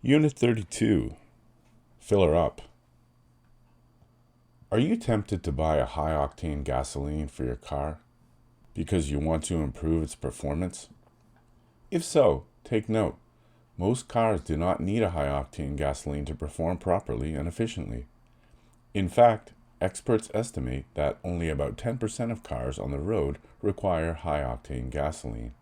Unit 32. Fill her up. Are you tempted to buy a high-octane gasoline for your car because you want to improve its performance? If so, take note. Most cars do not need a high-octane gasoline to perform properly and efficiently. In fact, experts estimate that only about 10% of cars on the road require high-octane gasoline.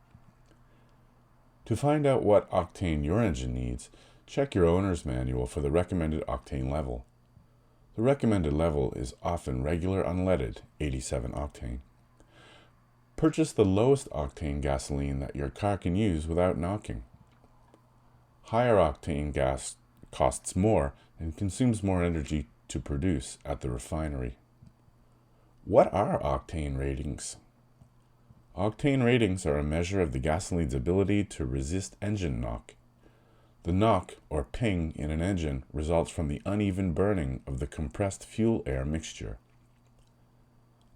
To find out what octane your engine needs, check your owner's manual for the recommended octane level. The recommended level is often regular unleaded, 87 octane. Purchase the lowest octane gasoline that your car can use without knocking. Higher octane gas costs more and consumes more energy to produce at the refinery. What are octane ratings? Octane ratings are a measure of the gasoline's ability to resist engine knock. The knock, or ping, in an engine results from the uneven burning of the compressed fuel-air mixture.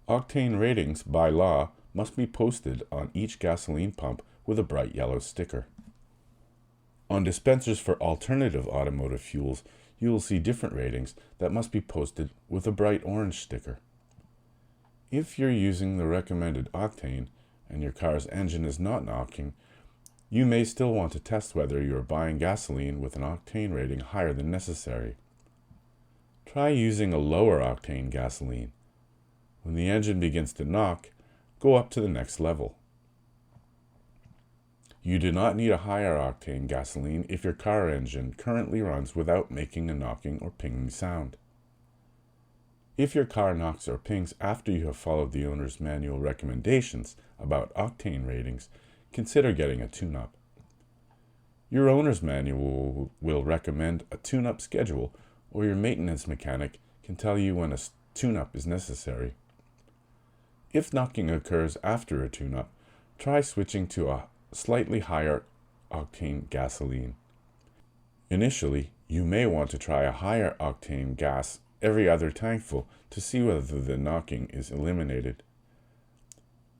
Octane ratings, by law, must be posted on each gasoline pump with a bright yellow sticker. On dispensers for alternative automotive fuels, you will see different ratings that must be posted with a bright orange sticker. If you're using the recommended octane and your car's engine is not knocking, you may still want to test whether you are buying gasoline with an octane rating higher than necessary. Try using a lower octane gasoline. When the engine begins to knock, go up to the next level. You do not need a higher octane gasoline if your car engine currently runs without making a knocking or pinging sound. If your car knocks or pings after you have followed the owner's manual recommendations about octane ratings, consider getting a tune-up. Your owner's manual will recommend a tune-up schedule, or your maintenance mechanic can tell you when a tune-up is necessary. If knocking occurs after a tune-up, try switching to a slightly higher octane gasoline. Initially, you may want to try a higher octane gas every other tankful to see whether the knocking is eliminated.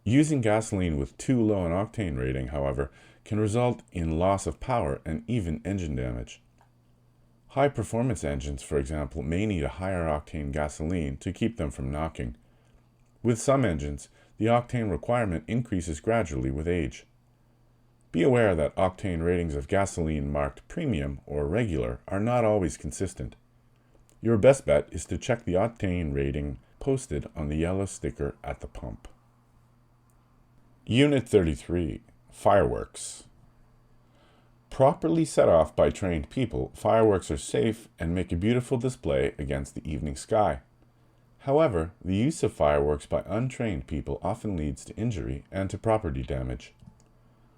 Using gasoline with too low an octane rating, however, can result in loss of power and even engine damage. High-performance engines, for example, may need a higher octane gasoline to keep them from knocking. With some engines, the octane requirement increases gradually with age. Be aware that octane ratings of gasoline marked premium or regular are not always consistent. Your best bet is to check the octane rating posted on the yellow sticker at the pump. Unit 33. Fireworks. Properly set off by trained people, fireworks are safe and make a beautiful display against the evening sky. However, the use of fireworks by untrained people often leads to injury and to property damage.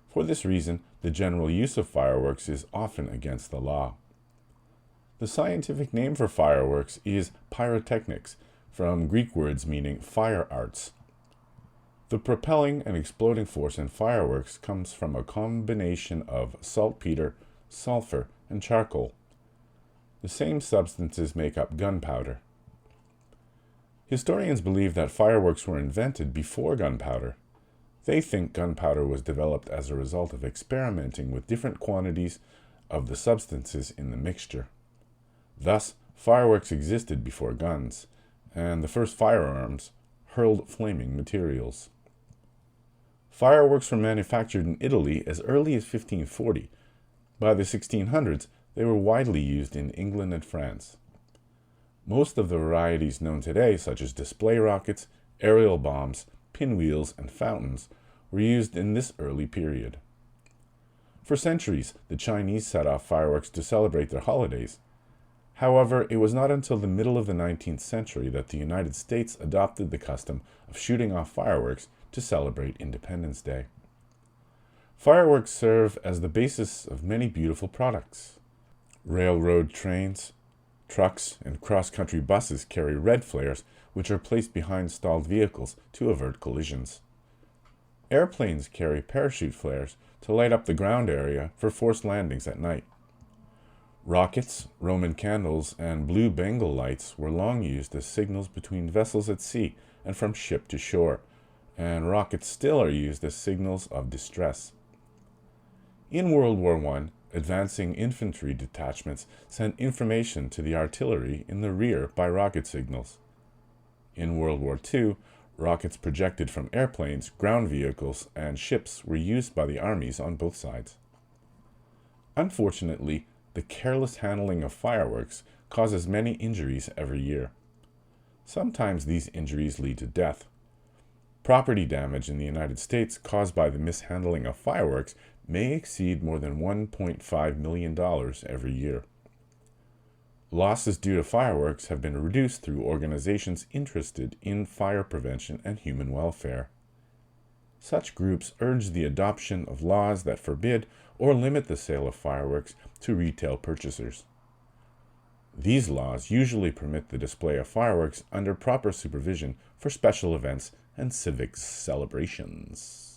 For this reason, the general use of fireworks is often against the law. The scientific name for fireworks is pyrotechnics, from Greek words meaning fire arts. The propelling and exploding force in fireworks comes from a combination of saltpeter, sulfur, and charcoal. The same substances make up gunpowder. Historians believe that fireworks were invented before gunpowder. They think gunpowder was developed as a result of experimenting with different quantities of the substances in the mixture. Thus, fireworks existed before guns, and the first firearms hurled flaming materials. Fireworks were manufactured in Italy as early as 1540. By the 1600s, they were widely used in England and France. Most of the varieties known today, such as display rockets, aerial bombs, pinwheels, and fountains, were used in this early period. For centuries, the Chinese set off fireworks to celebrate their holidays. However, it was not until the middle of the 19th century that the United States adopted the custom of shooting off fireworks to celebrate Independence Day. Fireworks serve as the basis of many beautiful products. Railroad trains, trucks, and cross-country buses carry red flares, which are placed behind stalled vehicles to avert collisions. Airplanes carry parachute flares to light up the ground area for forced landings at night. Rockets, Roman candles, and blue Bengal lights were long used as signals between vessels at sea and from ship to shore, and rockets still are used as signals of distress. In World War I, Advancing infantry detachments sent information to the artillery in the rear by rocket signals. In World War II, rockets projected from airplanes, ground vehicles, and ships were used by the armies on both sides. Unfortunately, the careless handling of fireworks causes many injuries every year. Sometimes these injuries lead to death. Property damage in the United States caused by the mishandling of fireworks may exceed more than $1.5 million every year. Losses due to fireworks have been reduced through organizations interested in fire prevention and human welfare. Such groups urge the adoption of laws that forbid or limit the sale of fireworks to retail purchasers. These laws usually permit the display of fireworks under proper supervision for special events and civic celebrations.